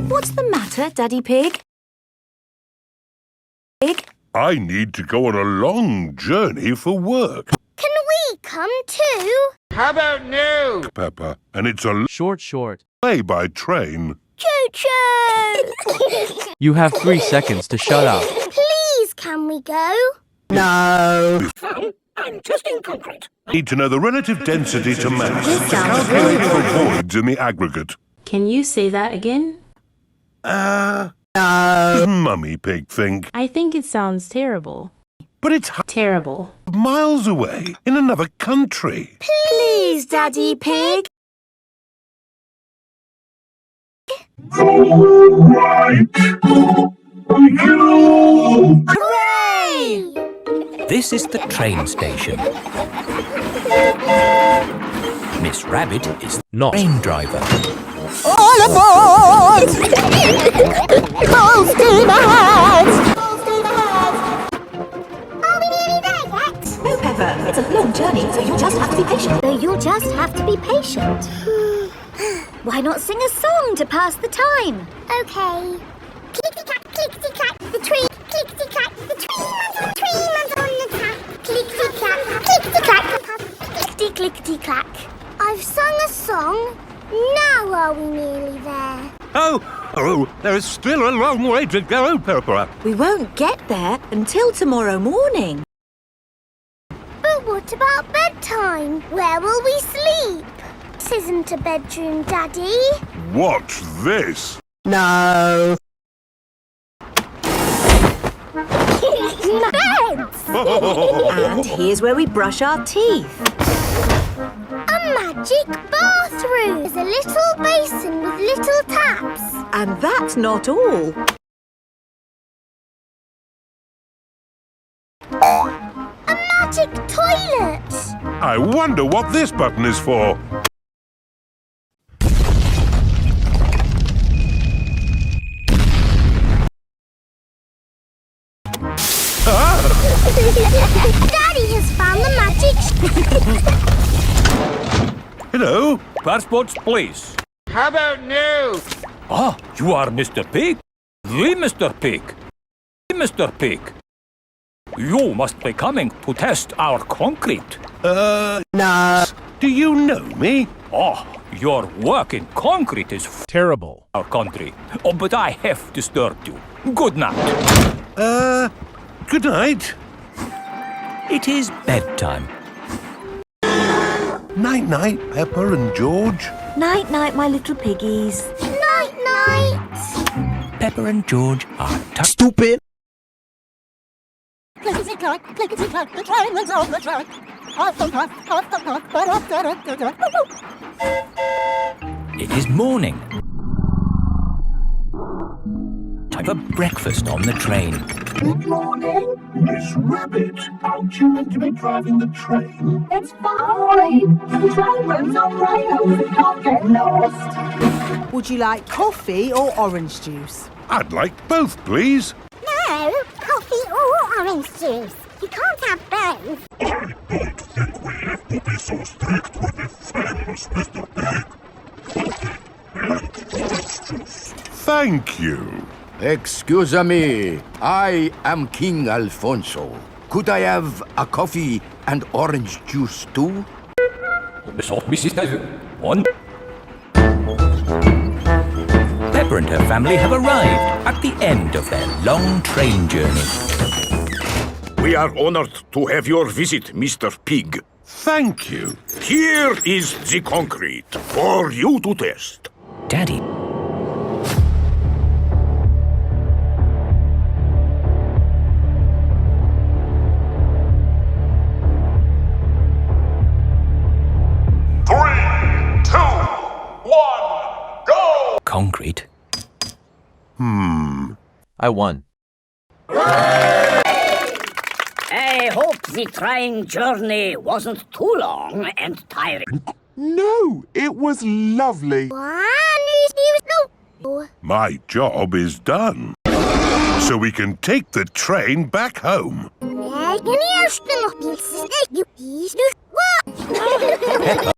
What's the matter, Daddy Pig? I need to go on a long journey for work. Can we come too? How about no? Peppa, and it's a Short. way by train. Choo-choo! You have 3 seconds to shut up. Please, can we go? I'm testing concrete. Need to know the relative density to mass This to sounds calculate really for good. voids in the aggregate. Can you say that again? Mummy Pig think. I think it sounds terrible. But it's Terrible. miles away in another country. Please, Daddy Pig. Hooray! This is the train station. Miss Rabbit is Not. the train driver. All aboard! Full steam ahead! Full steam ahead! Are we nearly there yet? No, Peppa, it's a long journey, so you just have to be patient. So you'll just have to be patient. Why not sing a song to pass the time? Okay. Clickety-clack, clickety-clack, the tree. Clickety-clack, the tree man's on the track. Clickety-clack, clickety-clack, clickety-clickety-clack. I've sung a song. Now are we nearly there? Oh, there's still a long way to go, Peppa. We won't get there until tomorrow morning. But what about bedtime? Where will we sleep? This isn't a bedroom, Daddy. Watch this. Beds! And here's where we brush our teeth. A magic bathroom! There's a little basin with little taps. And that's not all. A magic toilet! I wonder what this button is for. Daddy has found the magic... Hello? Passports, please. How about no? Ah, you are Mr. Pig? The Mr. Pig. Mr. Pig. You must be coming to test our concrete. Do you know me? Oh, your work in concrete is Terrible. our country. Oh, but I have disturbed you. Good night. Good night. It is bedtime. Night-night, Peppa and George. Night-night, my little piggies. Night-night! Peppa and George are Stupid. Clickety-clack, clickety-clack, the train is on the track. Off the clock, off the clock, ba-da-da-da-da-da. It is morning. Time for breakfast on the train. Good morning, Miss Rabbit. Aren't you meant to be driving the train? It's fine. The train runs on rails. We can't get lost. Would you like coffee or orange juice? I'd like both, please. No, coffee or orange juice. You can't have both. Thank you. Excuse me, I am King Alfonso. Could I have a coffee and orange juice too? One. Peppa and her family have arrived at the end of their long train journey. We are honored to have your visit, Mr. Pig. Thank you. Here is the concrete for you to test. Daddy. Concrete. I won. I hope the train journey wasn't too long and tiring. No, it was lovely. My job is done. So we can take the train back home. Peppa